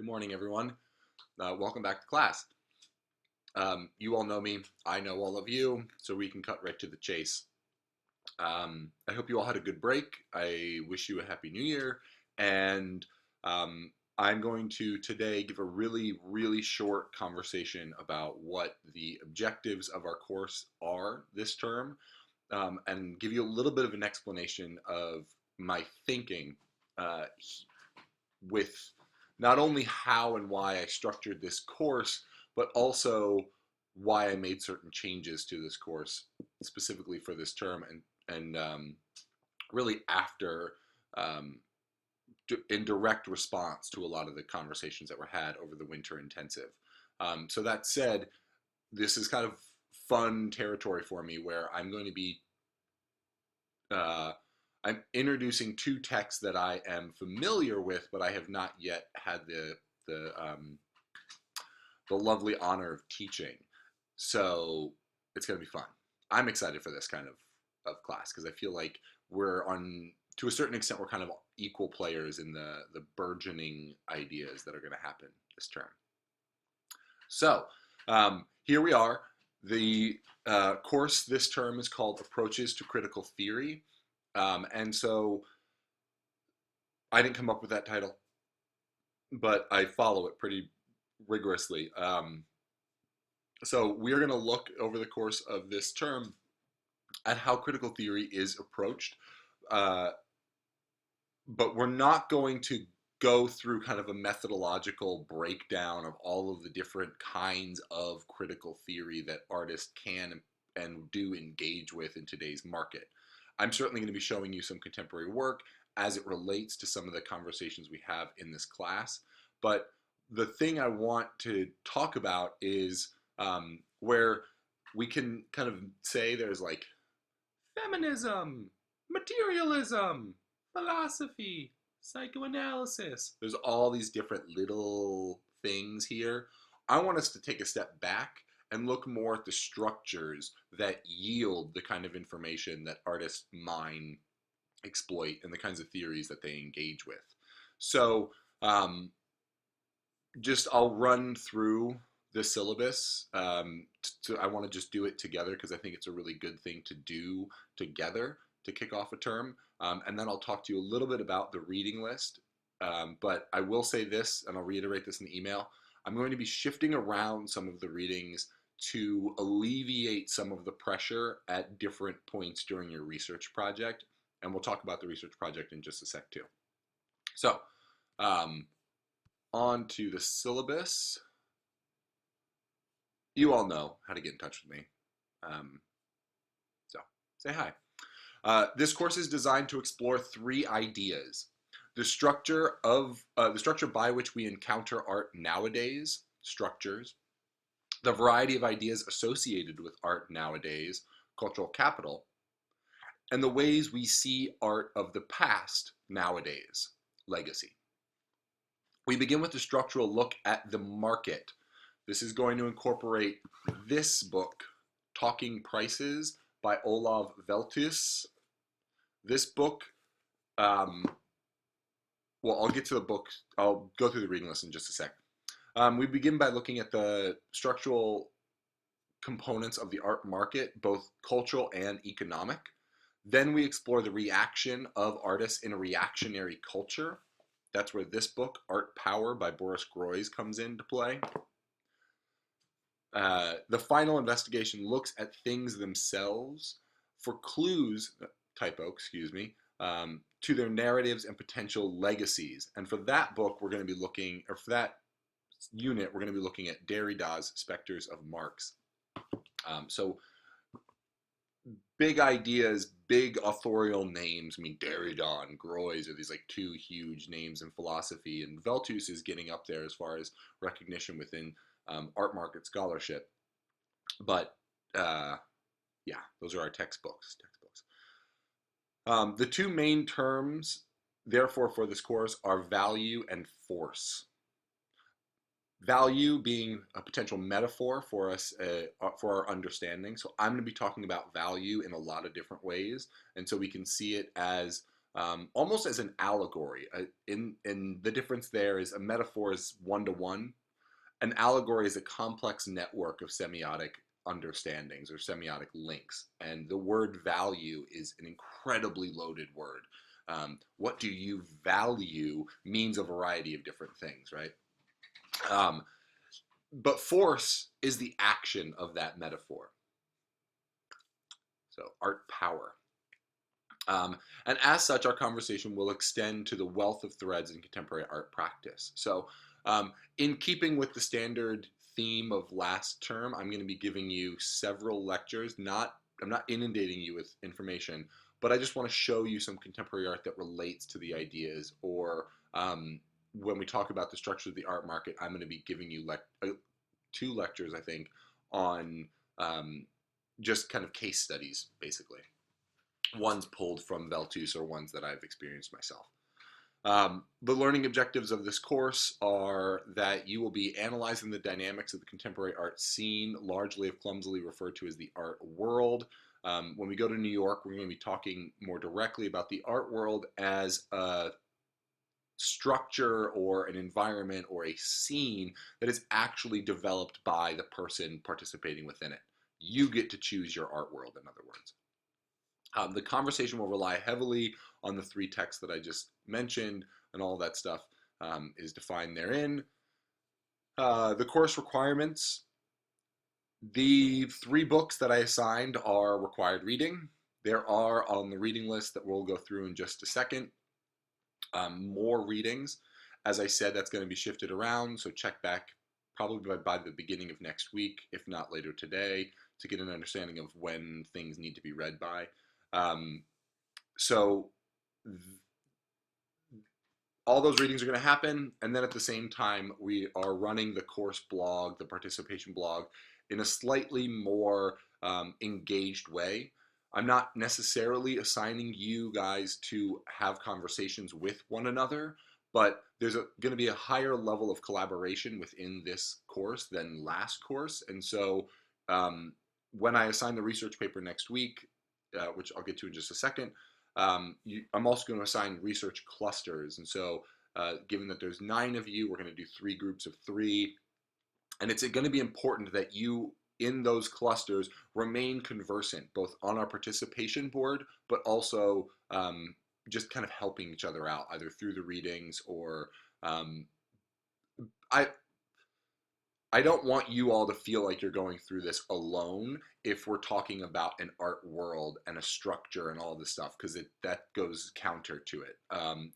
Good morning, everyone. Welcome back to class. You all know me. I know all of you, so we can cut right to the chase. I hope you all had a good break. I wish you a happy new year. And I'm going to today give a really short conversation about what the objectives of our course are this term, and give you a little bit of an explanation of my thinking uh, with not only how and why I structured this course, but also why I made certain changes to this course specifically for this term, and really after um, in direct response to a lot of the conversations that were had over the winter intensive. So that said, this is kind of fun territory for me where uh, I'm introducing two texts that I am familiar with, but I have not yet had the lovely honor of teaching. So it's going to be fun. I'm excited for this kind of class because I feel like we're on, to a certain extent, we're kind of equal players in the burgeoning ideas that are going to happen this term. So here we are. The course this term is called Approaches to Critical Theory. And so I didn't come up with that title, but I follow it pretty rigorously. So we're going to look over the course of this term at how critical theory is approached, uh, but we're not going to go through kind of a methodological breakdown of all of the different kinds of critical theory that artists can and do engage with in today's market. I'm certainly going to be showing you some contemporary work as it relates to some of the conversations we have in this class, but the thing I want to talk about is where we can kind of say there's like feminism, materialism, philosophy, psychoanalysis. There's all these different little things here. I want us to take a step back and look more at the structures that yield the kind of information that artists mine, exploit, and the kinds of theories that they engage with. So, just I'll run through the syllabus. I want to just do it together because I think it's a really good thing to do together to kick off a term. And then I'll talk to you a little bit about the reading list. But I will say this, and I'll reiterate this in the email. I'm going to be shifting around some of the readings to alleviate some of the pressure at different points during your research project. And we'll talk about the research project in just a sec too. So, on to the syllabus. You all know how to get in touch with me. So say hi. This course is designed to explore three ideas: the structure by which we encounter art nowadays, structures; the variety of ideas associated with art nowadays, cultural capital; and the ways we see art of the past nowadays, legacy. We begin with a structural look at the market. This is going to incorporate this book, Talking Prices by Olav Veltius. This book, well, I'll get to the book. I'll go through the reading list in just a sec. We begin by looking at the structural components of the art market, both cultural and economic. Then we explore the reaction of artists in a reactionary culture. That's where this book, Art Power by Boris Groys, comes into play. The final investigation looks at things themselves for clues, excuse me, to their narratives and potential legacies. And for that book, we're going to be looking, or for that unit, we're going to be looking at Derrida's Spectres of Marx. So big ideas, big authorial names. I mean, Derrida and Groys are these like two huge names in philosophy, and Veltius is getting up there as far as recognition within art market scholarship. But yeah, those are our textbooks. The two main terms, therefore, for this course are value and force. Value being a potential metaphor for us, for our understanding. So I'm going to be talking about value in a lot of different ways. And so we can see it as almost as an allegory. In the difference there is a metaphor is one to one. An allegory is a complex network of semiotic understandings or semiotic links, and the word value is an incredibly loaded word. What do you value means a variety of different things, right? Um, but force is the action of that metaphor. So art power. And as such, our conversation will extend to the wealth of threads in contemporary art practice. So, in keeping with the standard theme of last term, I'm going to be giving you several lectures. I'm not inundating you with information, but I just want to show you some contemporary art that relates to the ideas. Or when we talk about the structure of the art market, I'm going to be giving you two lectures, I think, on just kind of case studies, basically. One's pulled from Veltus or ones that I've experienced myself. The learning objectives of this course are that you will be analyzing the dynamics of the contemporary art scene, largely if clumsily referred to as the art world. When we go to New York, we're going to be talking more directly about the art world as a structure or an environment or a scene that is actually developed by the person participating within it. You get to choose your art world, in other words. The conversation will rely heavily on the three texts that I just mentioned, and all that stuff is defined therein. The course requirements. The three books that I assigned are required reading. There are on the reading list that we'll go through in just a second more readings. As I said, that's going to be shifted around, so check back probably by the beginning of next week, if not later today, to get an understanding of when things need to be read by. So all those readings are going to happen, and then at the same time, we are running the course blog, the participation blog, in a slightly more engaged way. I'm not necessarily assigning you guys to have conversations with one another, but there's going to be a higher level of collaboration within this course than last course. And so when I assign the research paper next week, which I'll get to in just a second, I'm also going to assign research clusters. And so given that there's 9 of you, we're going to do 3 groups of 3. And it's going to be important that you, in those clusters, remain conversant, both on our participation board, but also just kind of helping each other out, either through the readings or I don't want you all to feel like you're going through this alone if we're talking about an art world and a structure and all this stuff, because that goes counter to it.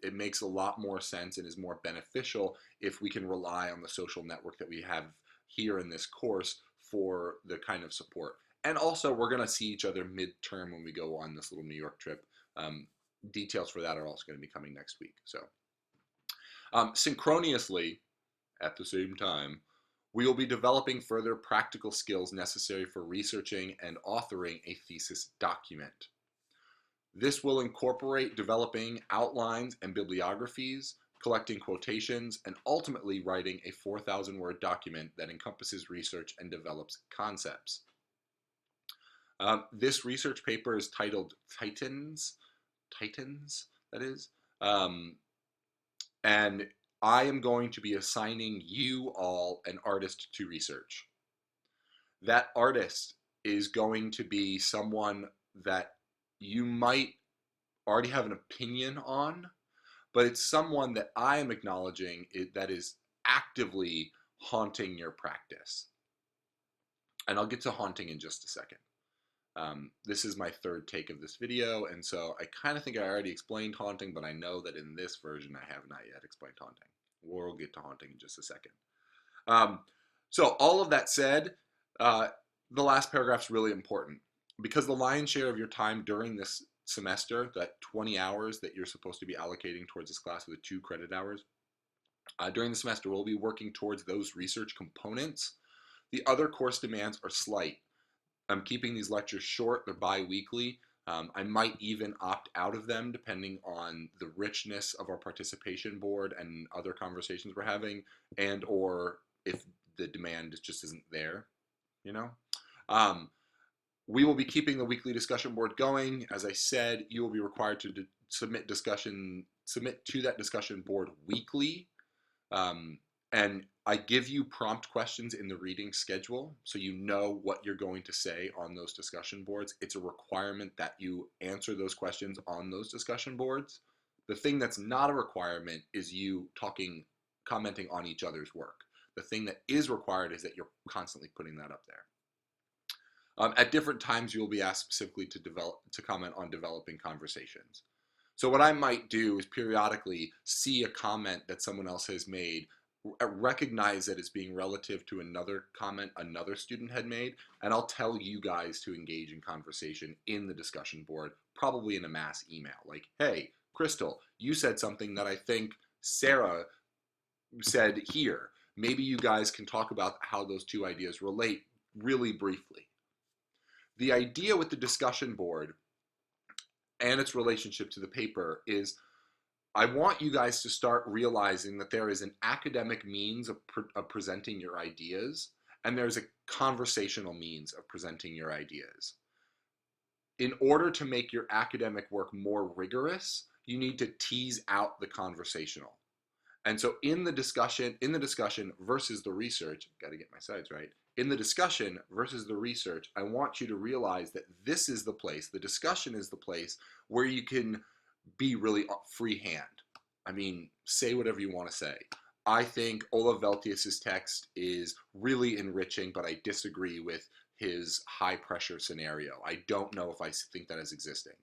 It makes a lot more sense and is more beneficial if we can rely on the social network that we have here in this course for the kind of support. And also, we're going to see each other midterm when we go on this little New York trip. Details for that are also going to be coming next week. So, synchronously, at the same time, we will be developing further practical skills necessary for researching and authoring a thesis document. This will incorporate developing outlines and bibliographies, collecting quotations, and ultimately writing a 4,000-word document that encompasses research and develops concepts. This research paper is titled Titans, that is, and I am going to be assigning you all an artist to research. That artist is going to be someone that you might already have an opinion on, but it's someone that I am acknowledging that is actively haunting your practice. And I'll get to haunting in just a second. This is my third take of this video, and so I kind of think I already explained haunting, but I know that in this version I have not yet explained haunting. We'll get to haunting in just a second. So all of that said, the last paragraph is really important because the lion's share of your time during this semester, that 20 hours that you're supposed to be allocating towards this class with the 2 credit hours, during the semester we'll be working towards those research components. The other course demands are slight. I'm keeping these lectures short, they're bi-weekly. I might even opt out of them depending on the richness of our participation board and other conversations we're having, and or if the demand just isn't there, you know? We will be keeping the weekly discussion board going. As I said, you will be required to submit to that discussion board weekly. And I give you prompt questions in the reading schedule so you know what you're going to say on those discussion boards. It's a requirement that you answer those questions on those discussion boards. The thing that's not a requirement is you commenting on each other's work. The thing that is required is that you're constantly putting that up there. At different times, you'll be asked specifically to comment on developing conversations. So what I might do is periodically see a comment that someone else has made, recognize it as being relative to another comment another student had made, and I'll tell you guys to engage in conversation in the discussion board, probably in a mass email. Like, hey, Crystal, you said something that I think Sarah said here. Maybe you guys can talk about how those two ideas relate really briefly. The idea with the discussion board and its relationship to the paper is I want you guys to start realizing that there is an academic means of presenting your ideas, and there's a conversational means of presenting your ideas. In order to make your academic work more rigorous, you need to tease out the conversational. And so in the discussion versus the research, got to get my sides right. In the discussion versus the research, I want you to realize that this is the place, the discussion is the place where you can be really freehand. I mean, say whatever you want to say. I think Olav Veltius's text is really enriching, but I disagree with his high pressure scenario. I don't know if I think that is existing.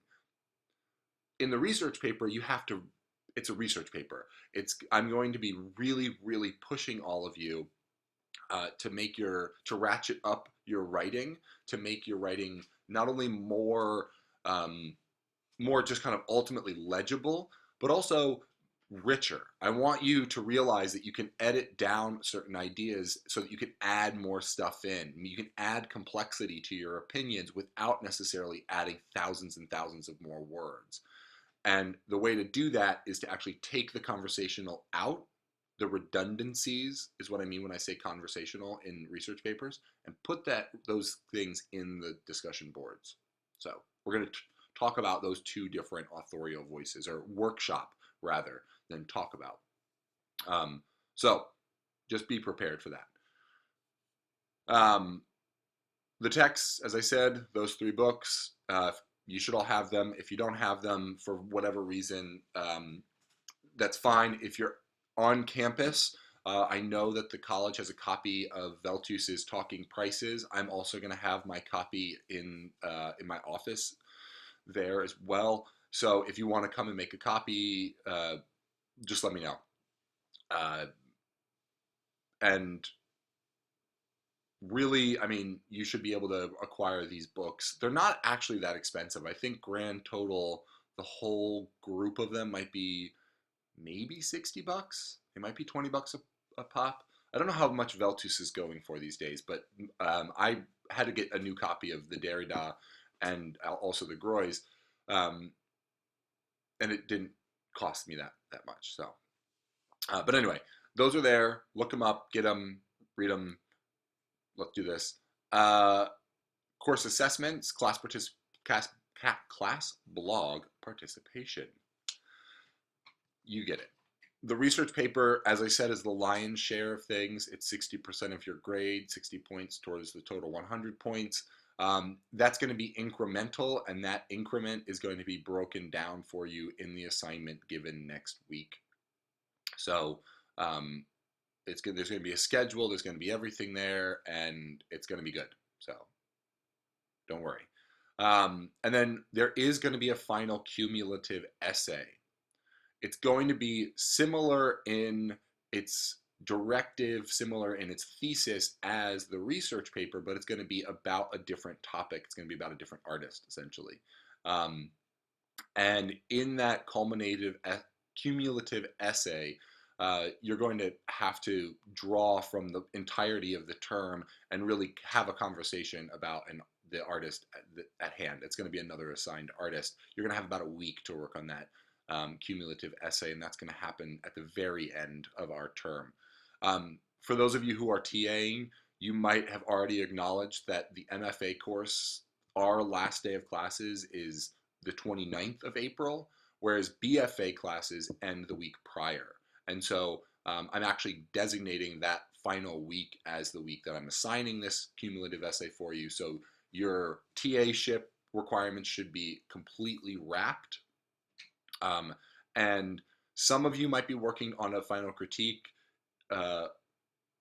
In the research paper, it's a research paper. I'm going to be really, really pushing all of you to ratchet up your writing, to make your writing not only more just kind of ultimately legible, but also richer. I want you to realize that you can edit down certain ideas so that you can add more stuff in. You can add complexity to your opinions without necessarily adding thousands and thousands of more words. And the way to do that is to actually take the conversational out. The redundancies is what I mean when I say conversational in research papers, and put those things in the discussion boards. So we're going to talk about those two different authorial voices, or workshop rather than talk about. So just be prepared for that. The texts, as I said, those 3 books, you should all have them. If you don't have them for whatever reason, that's fine. If you're on campus, I know that the college has a copy of Veltius's Talking Prices. I'm also going to have my copy in my office there as well. So if you want to come and make a copy, just let me know. And really, I mean, you should be able to acquire these books. They're not actually that expensive. I think grand total, the whole group of them might be maybe $60. It might be $20 a pop. I don't know how much Veltius is going for these days, but I had to get a new copy of the Derrida and also the Groys, and it didn't cost me that much. So, but anyway, those are there. Look them up, get them, read them. Let's do this. Course assessments, class blog participation. You get it. The research paper, as I said, is the lion's share of things. It's 60% of your grade, 60 points towards the total 100 points. That's going to be incremental, and that increment is going to be broken down for you in the assignment given next week. So there's going to be a schedule, there's going to be everything there, and it's going to be good. So don't worry. And then there is going to be a final cumulative essay. It's going to be similar in its directive, similar in its thesis as the research paper, but it's going to be about a different topic. It's going to be about a different artist, essentially. And in that cumulative essay, you're going to have to draw from the entirety of the term and really have a conversation about the artist at hand. It's going to be another assigned artist. You're going to have about a week to work on that cumulative essay, and that's going to happen at the very end of our term. For those of you who are TAing, you might have already acknowledged that the MFA course, our last day of classes is the 29th of April, whereas BFA classes end the week prior. And so I'm actually designating that final week as the week that I'm assigning this cumulative essay for you. So your TA-ship requirements should be completely wrapped. And some of you might be working on a final critique.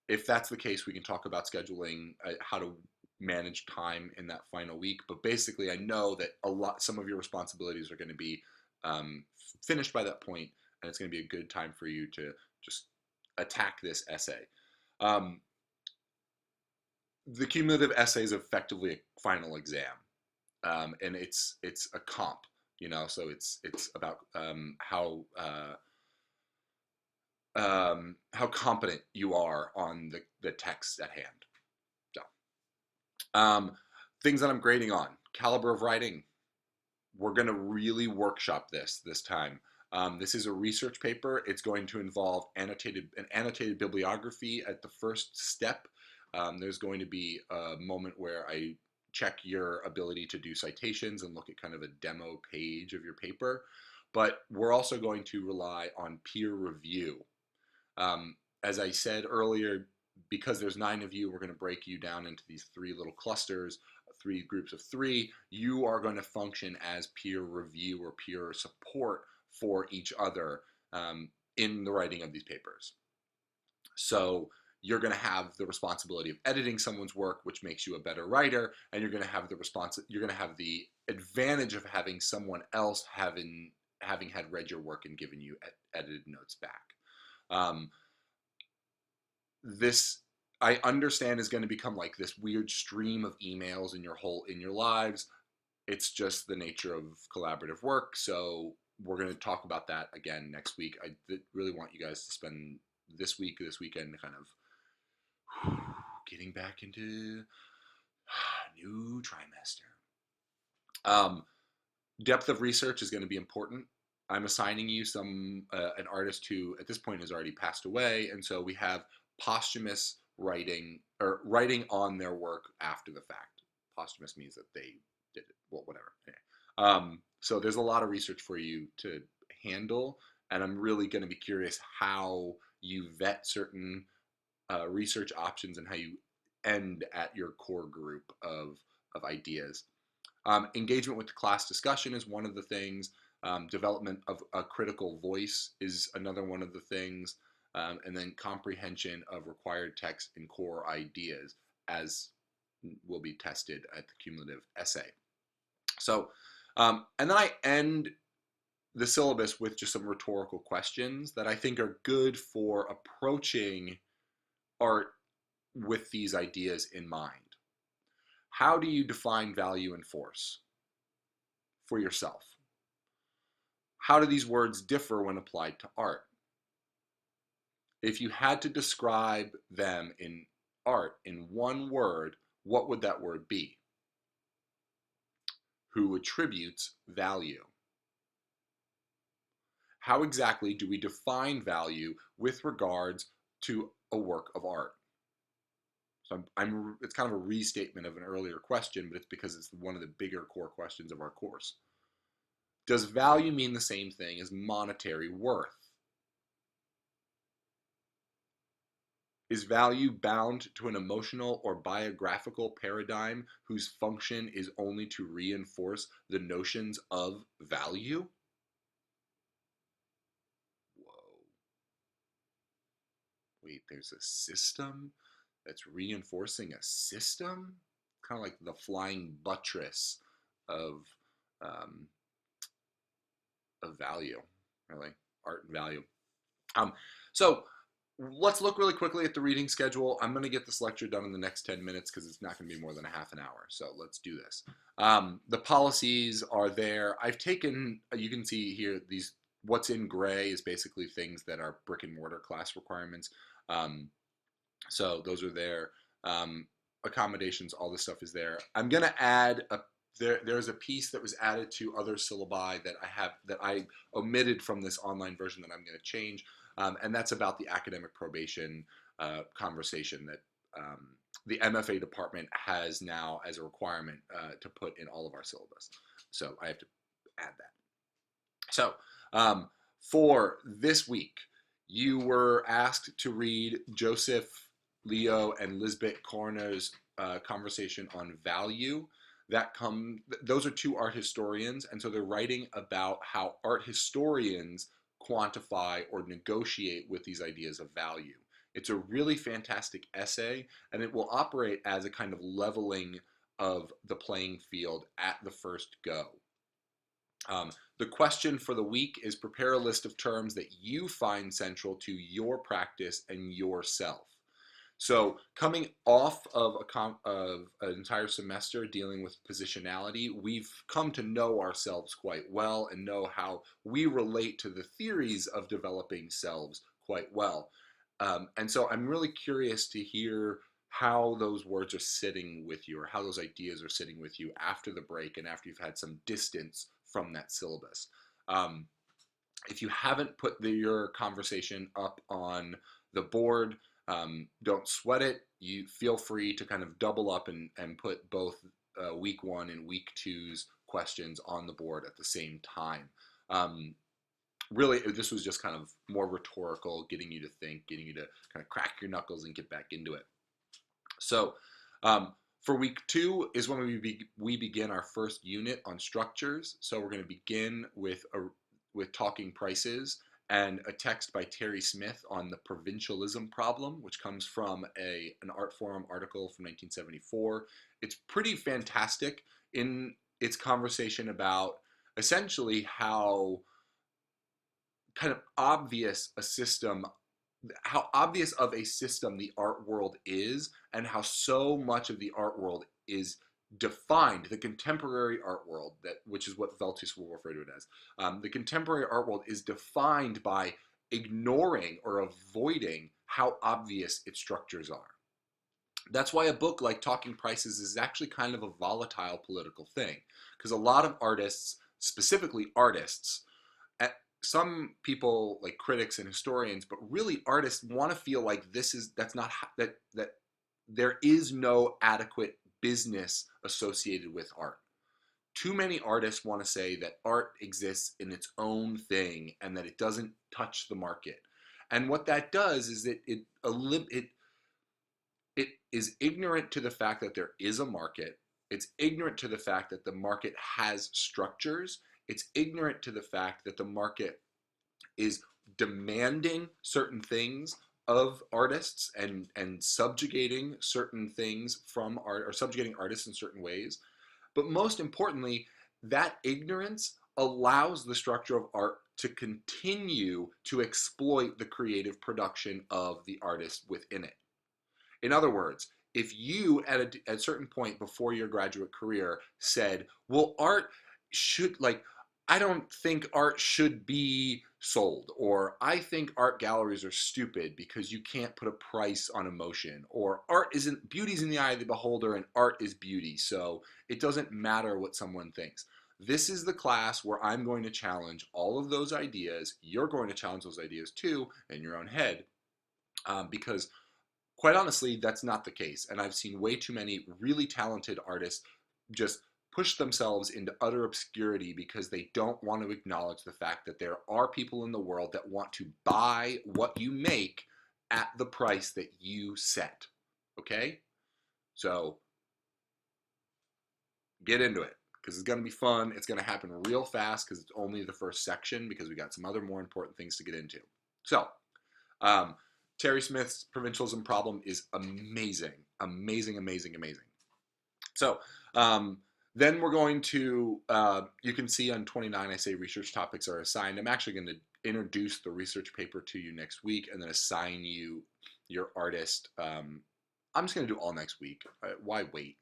If that's the case, we can talk about scheduling how to manage time in that final week. But basically, I know that some of your responsibilities are going to be finished by that point, and it's going to be a good time for you to just attack this essay. The cumulative essay is effectively a final exam, and it's a comp, so it's about how competent you are on the text at hand. So, things that I'm grading on: caliber of writing. We're going to really workshop this time. This is a research paper. It's going to involve an annotated bibliography at the first step. There's going to be a moment where I check your ability to do citations and look at kind of a demo page of your paper. But we're also going to rely on peer review. As I said earlier, because there's 9 of you, we're going to break you down into these 3 little clusters, 3 groups of 3. You are going to function as peer review or peer support for each other in the writing of these papers. So you're going to have the responsibility of editing someone's work, which makes you a better writer, and you're going to have the advantage of having someone else having had read your work and given you edited notes back. This, I understand, is going to become like this weird stream of emails in your lives. It's just the nature of collaborative work. So we're going to talk about that again next week. I really want you guys to spend this weekend kind of getting back into new trimester. Depth of research is going to be important. I'm assigning you an artist who at this point has already passed away, and so we have posthumous writing, or writing on their work after the fact. Posthumous means that they did it. Well, whatever. Anyway. So there's a lot of research for you to handle, and I'm really going to be curious how you vet certain research options and how you end at your core group of ideas. Engagement with the class discussion is one of the things. Development of a critical voice is another one of the things. And then comprehension of required text and core ideas, as will be tested at the cumulative essay. So, and then I end the syllabus with just some rhetorical questions that I think are good for approaching art with these ideas in mind. How do you define value and force for yourself? How do these words differ when applied to art? If you had to describe them in art in one word, what would that word be? Who attributes value? How exactly do we define value with regards to a work of art? So it's kind of a restatement of an earlier question, but it's because it's one of the bigger core questions of our course. Does value mean the same thing as monetary worth? Is value bound to an emotional or biographical paradigm whose function is only to reinforce the notions of value? Whoa. Wait, there's a system that's reinforcing a system? Kind of like the flying buttress of value, really, art and value. So let's look really quickly at the reading schedule. I'm going to get this lecture done in the next 10 minutes because it's not going to be more than a half an hour. So let's do this. The policies are there. I've taken, you can see here, what's in gray is basically things that are brick and mortar class requirements. So those are there. Accommodations, all this stuff is there. I'm going to add there's a piece that was added to other syllabi that I omitted from this online version that I'm going to change. And that's about the academic probation conversation that the MFA department has now as a requirement to put in all of our syllabus. So I have to add that. So, um, for this week, you were asked to read Joseph Leo and Lisbeth Corner's conversation on value. Those are two art historians, and so they're writing about how art historians quantify or negotiate with these ideas of value. It's a really fantastic essay, and it will operate as a kind of leveling of the playing field at the first go. Um, the question for the week is prepare a list of terms that you find central to your practice and yourself. So, coming off of of an entire semester dealing with positionality, we've come to know ourselves quite well and know how we relate to the theories of developing selves quite well. And so, I'm really curious to hear how those words are sitting with you, or how those ideas are sitting with you after the break and after you've had some distance from that syllabus. Um, if you haven't put your conversation up on the board, don't sweat it. You feel free to kind of double up and put both week one and week two's questions on the board at the same time. Um, Really, this was just kind of more rhetorical, getting you to think, getting you to kind of crack your knuckles and get back into it. So, for week two is when we begin our first unit on structures. So we're going to begin with talking prices and a text by Terry Smith on the provincialism problem, which comes from an Artforum article from 1974. It's pretty fantastic in its conversation about essentially kind of obvious a system how obvious of a system the art world is, and how so much of the art world is defined, the contemporary art world, which is what Veltus will refer to it as. The contemporary art world is defined by ignoring or avoiding how obvious its structures are. That's why a book like Talking Prices is actually kind of a volatile political thing, because a lot of artists, specifically artists, some people like critics and historians, but really artists want to feel like that's not that there is no adequate business associated with art. Too many artists want to say that art exists in its own thing and that it doesn't touch the market. And what that does is that it is ignorant to the fact that there is a market. It's ignorant to the fact that the market has structures. It's ignorant to the fact that the market is demanding certain things of artists and subjugating certain things from art, or subjugating artists in certain ways. But most importantly, that ignorance allows the structure of art to continue to exploit the creative production of the artist within it. In other words, if you at a certain point before your graduate career said, well, art should, like, I don't think art should be sold, or I think art galleries are stupid because you can't put a price on emotion, or beauty's in the eye of the beholder and art is beauty, so it doesn't matter what someone thinks. This is the class where I'm going to challenge all of those ideas. You're going to challenge those ideas too in your own head, because quite honestly, that's not the case. And I've seen way too many really talented artists just push themselves into utter obscurity because they don't want to acknowledge the fact that there are people in the world that want to buy what you make at the price that you set. Okay? So get into it, because it's going to be fun. It's going to happen real fast because it's only the first section, because we got some other more important things to get into. So, Terry Smith's provincialism problem is amazing, amazing, amazing, amazing. So then we're going to, you can see on 29, I say research topics are assigned. I'm actually going to introduce the research paper to you next week and then assign you your artist. I'm just going to do all next week. Why wait?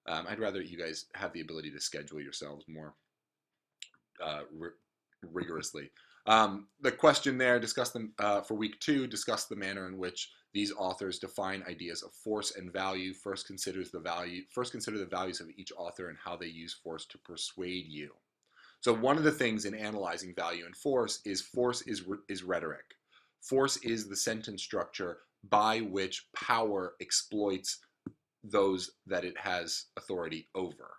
I'd rather you guys have the ability to schedule yourselves more rigorously. The question there, discuss them for week two, discuss the manner in which these authors define ideas of force and value. First consider the values of each author and how they use force to persuade you. So one of the things in analyzing value and force is rhetoric. Force is the sentence structure by which power exploits those that it has authority over,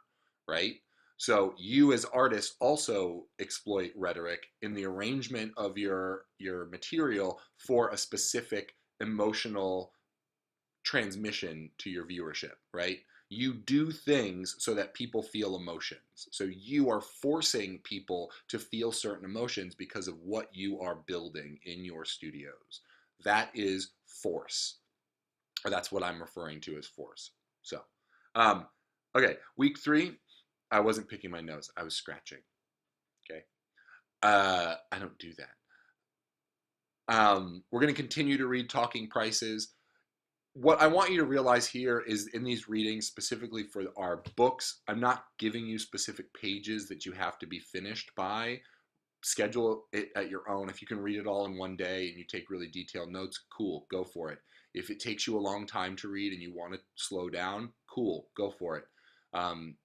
right? So you as artists also exploit rhetoric in the arrangement of your material for a specific emotional transmission to your viewership, right? You do things so that people feel emotions. So you are forcing people to feel certain emotions because of what you are building in your studios. That is force, or that's what I'm referring to as force. So, um, okay, week 3, I wasn't picking my nose, I was scratching. Okay, I don't do that. We're going to continue to read Talking Prices. What I want you to realize here is in these readings, specifically for our books, I'm not giving you specific pages that you have to be finished by. Schedule it at your own. If you can read it all in one day and you take really detailed notes, cool, go for it. If it takes you a long time to read and you want to slow down, cool, go for it. Um,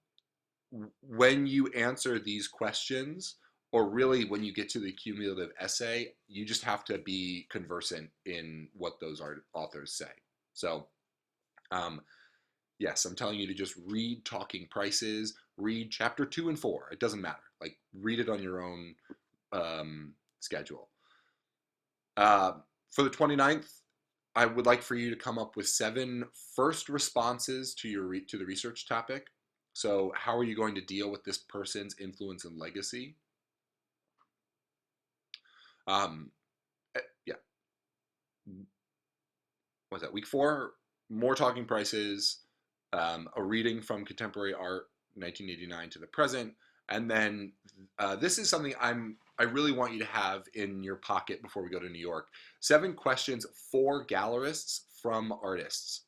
when you answer these questions, or really when you get to the cumulative essay, you just have to be conversant in what those authors say. So, um, yes, I'm telling you to just read Talking Prices, read chapter 2 and 4. It doesn't matter. Like, read it on your own schedule. Uh, for the 29th, I would like for you to come up with 7 first responses to to the research topic. So, how are you going to deal with this person's influence and legacy? Um, yeah, what's that? Week 4, more Talking Prices, a reading from contemporary art, 1989 to the present, and then this is something I really want you to have in your pocket before we go to New York. 7 questions for gallerists from artists.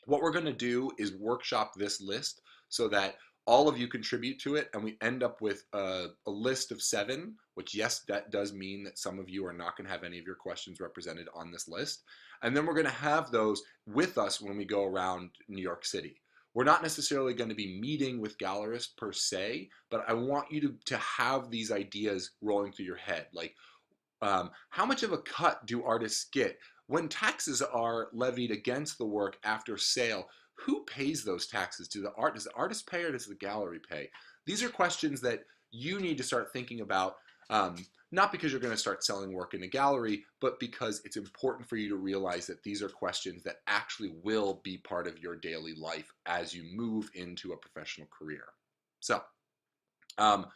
What we're going to do is workshop this list so that all of you contribute to it and we end up with a list of 7, which yes, that does mean that some of you are not going to have any of your questions represented on this list. And then we're going to have those with us when we go around New York City. We're not necessarily going to be meeting with gallerists per se, but I want you to have these ideas rolling through your head. Like, how much of a cut do artists get? When taxes are levied against the work after sale, who pays those taxes? Does the artist pay or does the gallery pay? These are questions that you need to start thinking about, not because you're going to start selling work in a gallery, but because it's important for you to realize that these are questions that actually will be part of your daily life as you move into a professional career. So, um,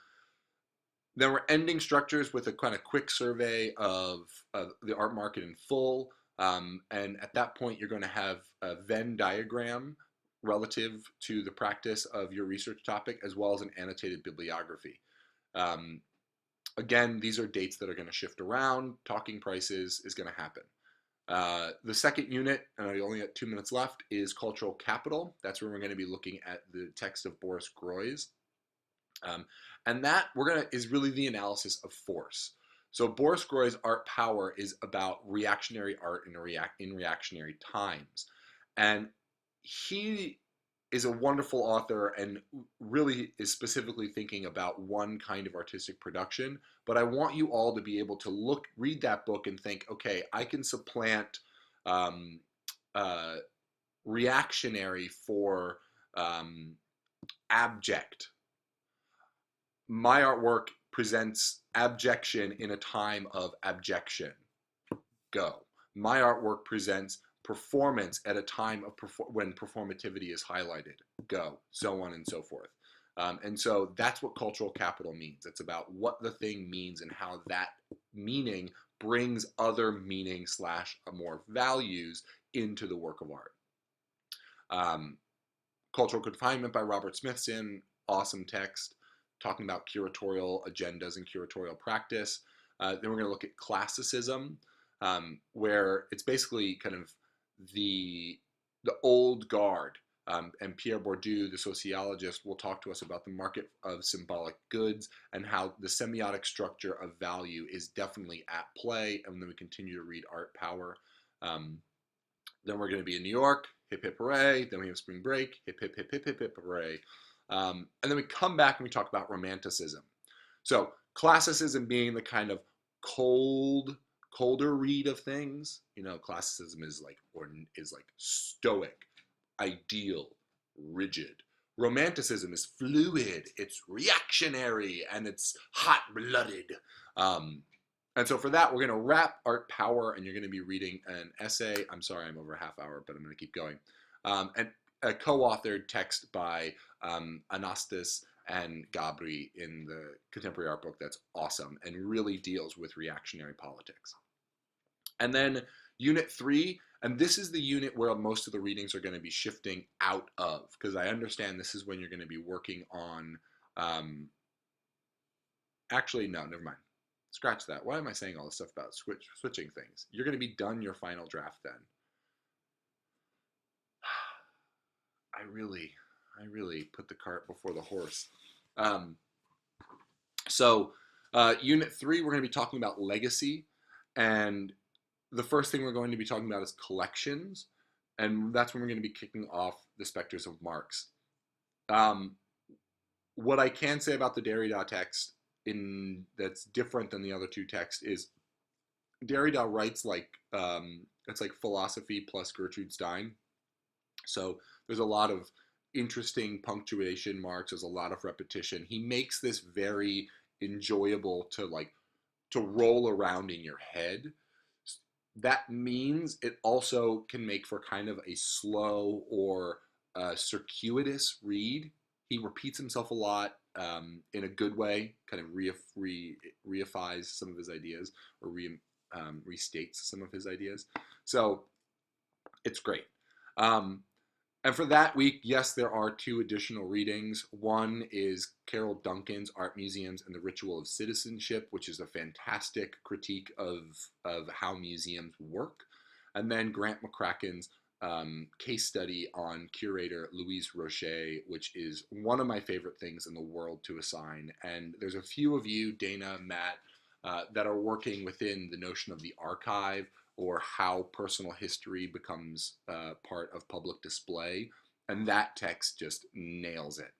then we're ending structures with a kind of quick survey of the art market in full. And at that point, you're going to have a Venn diagram relative to the practice of your research topic, as well as an annotated bibliography. Um, Again, these are dates that are going to shift around. Talking Prices is going to happen. The second unit, and I only got 2 minutes left, is Cultural Capital. That's where we're going to be looking at the text of Boris Groys. And that is really the analysis of force. So Boris Groy's Art Power is about reactionary art in reactionary times, and he is a wonderful author and really is specifically thinking about one kind of artistic production. But I want you all to be able to read that book and think, okay, I can supplant um, uh, reactionary for abject. My artwork presents abjection in a time of abjection. Go. My artwork presents performance at a time of when performativity is highlighted. Go. So on and so forth. And so that's what cultural capital means. It's about what the thing means and how that meaning brings other meaning slash more values into the work of art. Cultural Confinement by Robert Smithson, awesome text, talking about curatorial agendas and curatorial practice. Then we're going to look at classicism, where it's basically kind of the old guard. And Pierre Bourdieu, the sociologist, will talk to us about the market of symbolic goods and how the semiotic structure of value is definitely at play. And then we continue to read Art Power. Then we're going to be in New York, hip hip hooray. Then we have spring break, hip hip hip hip hip hip hooray. And then we come back and we talk about romanticism. So classicism being the kind of colder read of things. You know, classicism is like stoic, ideal, rigid. Romanticism is fluid, it's reactionary, and it's hot-blooded. Um, and so for that, we're going to wrap art power, and you're going to be reading an essay. I'm sorry, I'm over a half hour, but I'm going to keep going. And a co-authored text by Anastas and Gabri in the contemporary art book that's awesome and really deals with reactionary politics. And then unit 3, and this is the unit where most of the readings are going to be shifting out of, because I understand this is when you're going to be working on, actually, no, never mind. Scratch that. Why am I saying all this stuff about switching things? You're going to be done your final draft then. I really put the cart before the horse. Um, so, unit 3, we're going to be talking about legacy, and the first thing we're going to be talking about is collections, and that's when we're going to be kicking off the Spectres of Marx. What I can say about the Derrida text that's different than the other two texts is Derrida writes like it's like philosophy plus Gertrude Stein. So there's a lot of interesting punctuation marks. There's a lot of repetition. He makes this very enjoyable to roll around in your head. That means it also can make for kind of a slow or circuitous read. He repeats himself a lot in a good way, kind of reifies some of his ideas or restates some of his ideas. So it's great. And for that week, yes, there are 2 additional readings. One is Carol Duncan's Art Museums and the Ritual of Citizenship, which is a fantastic critique of how museums work. And then Grant McCracken's case study on curator Louise Rocher, which is one of my favorite things in the world to assign. And there's a few of you, Dana, Matt, that are working within the notion of the archive or how personal history becomes part of public display. And that text just nails it.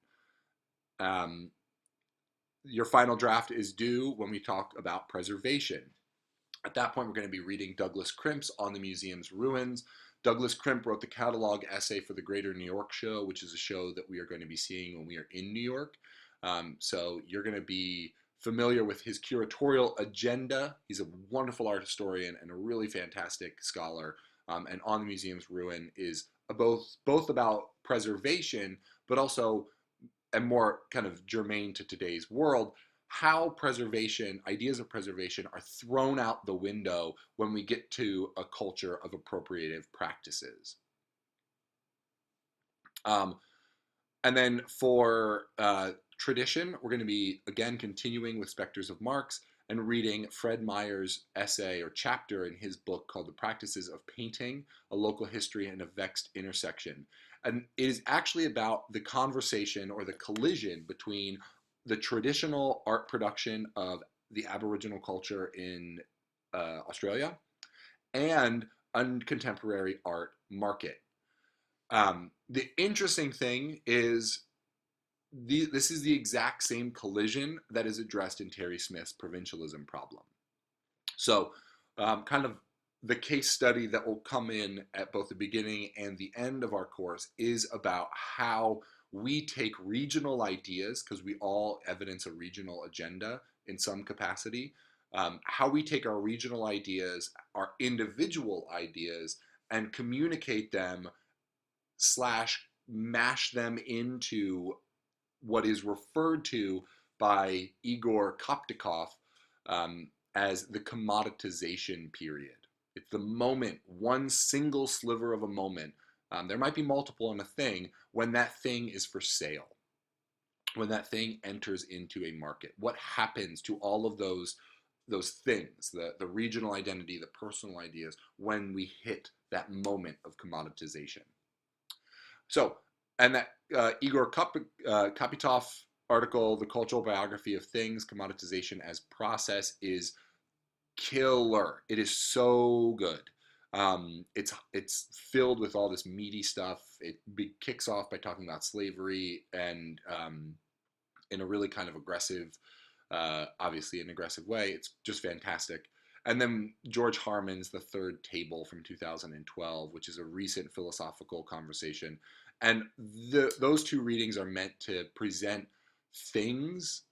Your final draft is due when we talk about preservation. At that point, we're going to be reading Douglas Crimp's On the Museum's Ruins. Douglas Crimp wrote the catalog essay for the Greater New York Show, which is a show that we are going to be seeing when we are in New York. So you're going to be familiar with his curatorial agenda. He's a wonderful art historian and a really fantastic scholar. And On the Museum's Ruin is both about preservation, but also, and more kind of germane to today's world, how ideas of preservation are thrown out the window when we get to a culture of appropriative practices. And then for tradition, we're going to be, again, continuing with Spectres of Marx and reading Fred Meyer's essay or chapter in his book called The Practices of Painting, A Local History and a Vexed Intersection. And it is actually about the conversation or the collision between the traditional art production of the Aboriginal culture in Australia and a contemporary art market. The interesting thing is this is the exact same collision that is addressed in Terry Smith's provincialism problem. So kind of the case study that will come in at both the beginning and the end of our course is about how we take regional ideas, because we all evidence a regional agenda in some capacity, how we take our regional ideas, our individual ideas, and communicate them / mash them into what is referred to by Igor Koptikov as the commoditization period. It's the moment, one single sliver of a moment. There might be multiple in a thing when that thing is for sale, when that thing enters into a market. What happens to all of those things, the regional identity, the personal ideas, when we hit that moment of commoditization? So, and that Igor Kopitov article, The Cultural Biography of Things, Commoditization as Process, is killer. It is so good. It's filled with all this meaty stuff. It kicks off by talking about slavery and in a really kind of aggressive, obviously an aggressive way. It's just fantastic. And then George Harman's The Third Table from 2012, which is a recent philosophical conversation. And those two readings are meant to present things,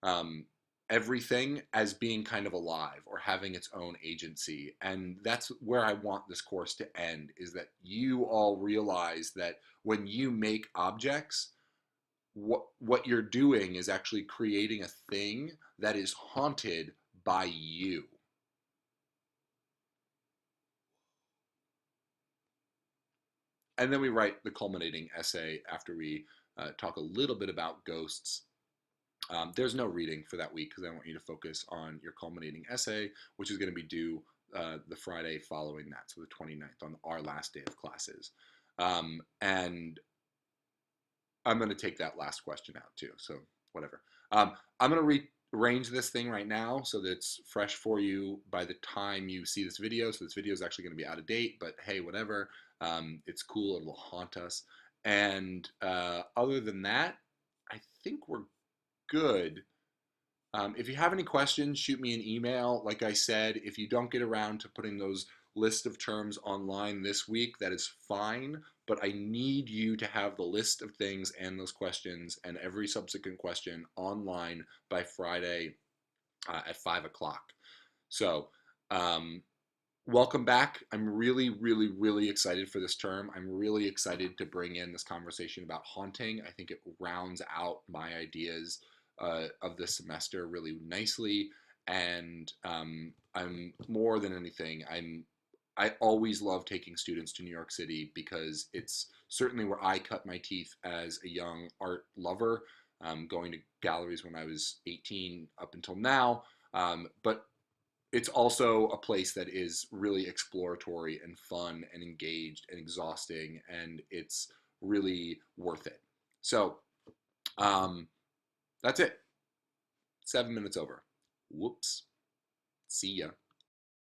um, everything, as being kind of alive or having its own agency. And that's where I want this course to end, is that you all realize that when you make objects, what you're doing is actually creating a thing that is haunted by you. And then we write the culminating essay after we talk a little bit about ghosts. There's no reading for that week because I want you to focus on your culminating essay, which is going to be due the Friday following that, so the 29th, on our last day of classes. And I'm going to take that last question out too, so whatever. I'm going to rearrange this thing right now so that it's fresh for you by the time you see this video. So this video is actually going to be out of date, but hey, whatever. It's cool. It will haunt us. And other than that, I think we're good. If you have any questions, shoot me an email. Like I said, if you don't get around to putting those list of terms online this week, that is fine. But I need you to have the list of things and those questions and every subsequent question online by Friday at 5 o'clock. So, welcome back. I'm really, really, really excited for this term. I'm really excited to bring in this conversation about haunting. I think it rounds out my ideas of this semester really nicely. And I'm more than anything, I always love taking students to New York City because it's certainly where I cut my teeth as a young art lover, going to galleries when I was 18 up until now. But it's also a place that is really exploratory and fun and engaged and exhausting, and it's really worth it. So um, that's it. 7 minutes over. Whoops. See ya.